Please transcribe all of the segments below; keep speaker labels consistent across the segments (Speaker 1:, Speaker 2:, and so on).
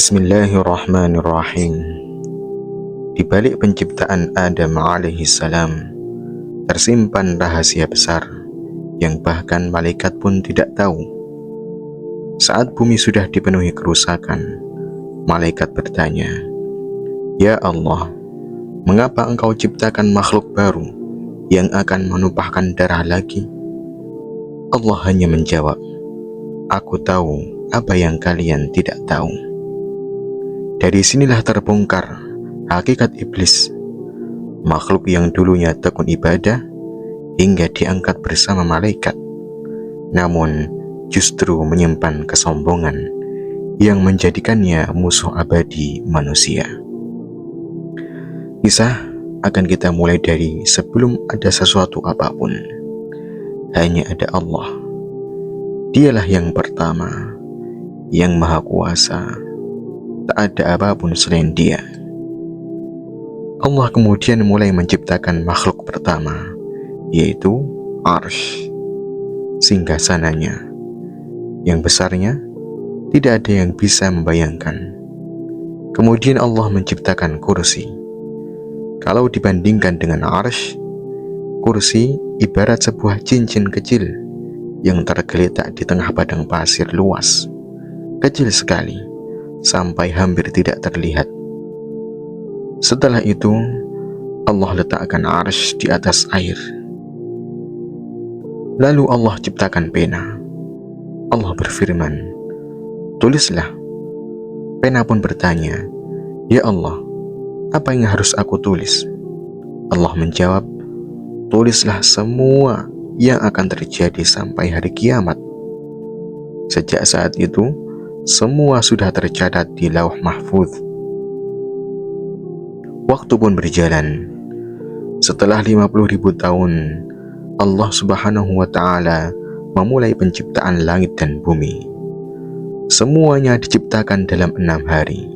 Speaker 1: Bismillahirrahmanirrahim. Di balik penciptaan Adam alaihi salam tersimpan rahasia besar yang bahkan malaikat pun tidak tahu. Saat bumi sudah dipenuhi kerusakan, malaikat bertanya, "Ya Allah, mengapa Engkau ciptakan makhluk baru yang akan menumpahkan darah lagi?" Allah hanya menjawab, "Aku tahu apa yang kalian tidak tahu." Dari sinilah terbongkar hakikat iblis, makhluk yang dulunya tekun ibadah hingga diangkat bersama malaikat, namun justru menyimpan kesombongan yang menjadikannya musuh abadi manusia. Kisah akan kita mulai dari sebelum ada sesuatu apapun. Hanya ada Allah. Dialah yang pertama, yang maha kuasa. Tak ada apapun selain Dia. Allah kemudian mulai menciptakan makhluk pertama, yaitu Arsy, singgasananya, yang besarnya tidak ada yang bisa membayangkan. Kemudian Allah menciptakan kursi. Kalau dibandingkan dengan Arsy, kursi ibarat sebuah cincin kecil yang tergeletak di tengah padang pasir luas, kecil sekali, sampai hampir tidak terlihat. Setelah itu, Allah letakkan Arsy di atas air. Lalu Allah ciptakan pena. Allah berfirman, "Tulislah." Pena pun bertanya, "Ya Allah, apa yang harus aku tulis?" Allah menjawab, "Tulislah semua yang akan terjadi sampai hari kiamat." Sejak saat itu, semua sudah tercatat di Lauh Mahfuz. Waktu pun berjalan. Setelah 50.000 tahun, Allah Subhanahu wa Ta'ala memulai penciptaan langit dan bumi. Semuanya diciptakan dalam 6 hari.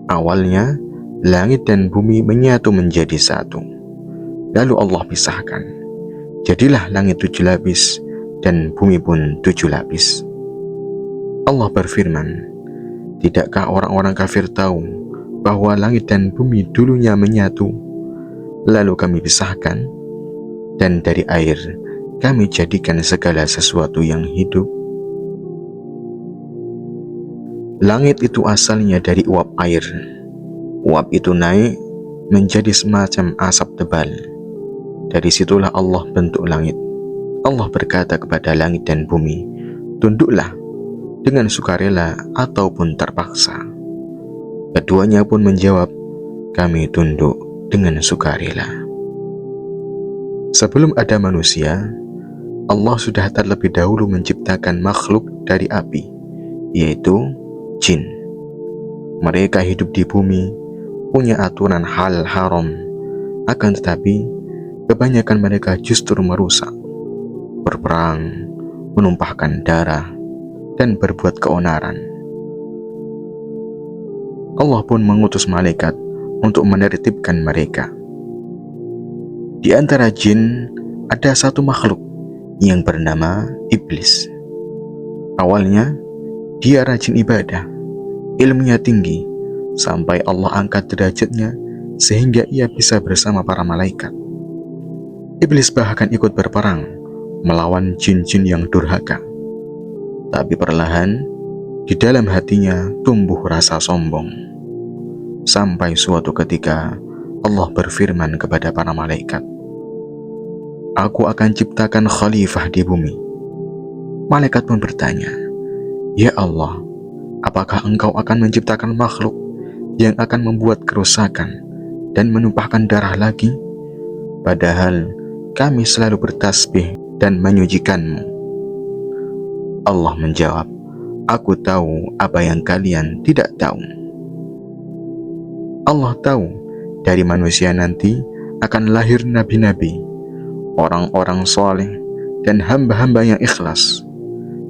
Speaker 1: Awalnya, langit dan bumi menyatu menjadi satu. Lalu Allah pisahkan. Jadilah langit 7 lapis dan bumi pun 7 lapis. Allah berfirman, "Tidakkah orang-orang kafir tahu bahwa langit dan bumi dulunya menyatu, lalu kami pisahkan, dan dari air kami jadikan segala sesuatu yang hidup?" Langit itu asalnya dari uap air. Uap itu naik menjadi semacam asap tebal. Dari situlah Allah bentuk langit. Allah berkata kepada langit dan bumi, "Tunduklah," dengan sukarela ataupun terpaksa. Keduanya pun menjawab, "Kami tunduk dengan sukarela." Sebelum ada manusia, Allah sudah terlebih dahulu menciptakan makhluk dari api, yaitu jin. Mereka hidup di bumi, punya aturan halal haram, akan tetapi kebanyakan mereka justru merusak, berperang, menumpahkan darah, dan berbuat keonaran. Allah pun mengutus malaikat untuk menertibkan mereka. Di antara jin ada satu makhluk yang bernama iblis. Awalnya dia rajin ibadah, ilmunya tinggi, sampai Allah angkat derajatnya sehingga ia bisa bersama para malaikat. Iblis bahkan ikut berperang melawan jin-jin yang durhaka. Tapi perlahan, di dalam hatinya tumbuh rasa sombong. Sampai suatu ketika, Allah berfirman kepada para malaikat, "Aku akan ciptakan khalifah di bumi." Malaikat pun bertanya, "Ya Allah, apakah Engkau akan menciptakan makhluk yang akan membuat kerusakan dan menumpahkan darah lagi? Padahal kami selalu bertasbih dan menyucikan-Mu." Allah menjawab, "Aku tahu apa yang kalian tidak tahu." Allah tahu dari manusia nanti akan lahir nabi-nabi, orang-orang soleh, dan hamba-hamba yang ikhlas.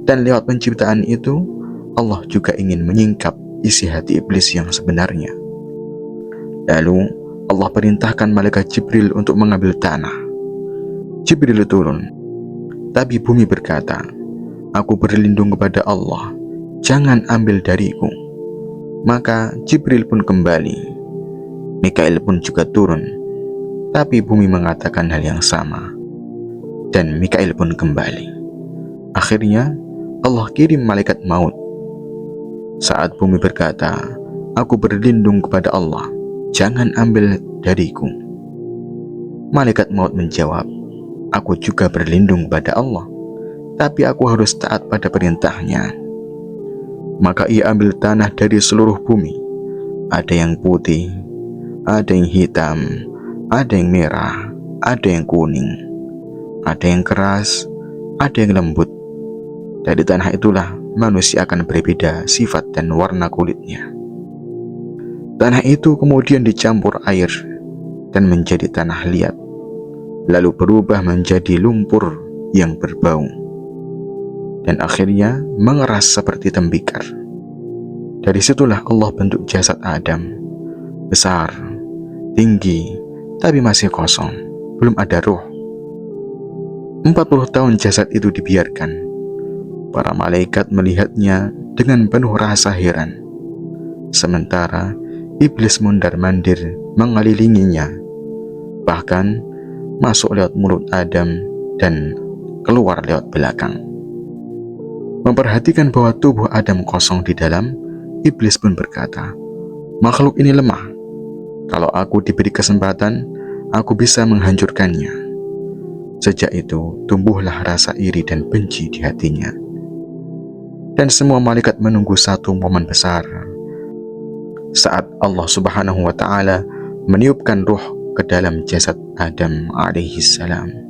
Speaker 1: Dan lewat penciptaan itu, Allah juga ingin menyingkap isi hati iblis yang sebenarnya. Lalu Allah perintahkan malaikat Jibril untuk mengambil tanah. Jibril turun, tapi bumi berkata, "Aku berlindung kepada Allah, jangan ambil dariku." Maka Jibril pun kembali, Mikail pun juga turun, tapi bumi mengatakan hal yang sama, dan Mikail pun kembali. Akhirnya Allah kirim malaikat maut. Saat bumi berkata, "Aku berlindung kepada Allah, jangan ambil dariku." Malaikat maut menjawab, "Aku juga berlindung pada Allah, tapi aku harus taat pada perintahnya." Maka ia ambil tanah dari seluruh bumi. Ada yang putih, ada yang hitam, ada yang merah, ada yang kuning, ada yang keras, ada yang lembut. Dari tanah itulah manusia akan berbeda sifat dan warna kulitnya. Tanah itu kemudian dicampur air dan menjadi tanah liat, lalu berubah menjadi lumpur yang berbau, dan akhirnya mengeras seperti tembikar. Dari situlah Allah bentuk jasad Adam, besar, tinggi, tapi masih kosong, belum ada ruh. 40 tahun jasad itu dibiarkan. Para malaikat melihatnya dengan penuh rasa heran. Sementara iblis mondar-mandir mengelilinginya, bahkan masuk lewat mulut Adam dan keluar lewat belakang. Memperhatikan bahwa tubuh Adam kosong di dalam, iblis pun berkata, "Makhluk ini lemah. Kalau aku diberi kesempatan, aku bisa menghancurkannya." Sejak itu tumbuhlah rasa iri dan benci di hatinya. Dan semua malaikat menunggu satu momen besar, saat Allah Subhanahu wa Ta'ala meniupkan ruh ke dalam jasad Adam alaihi salam.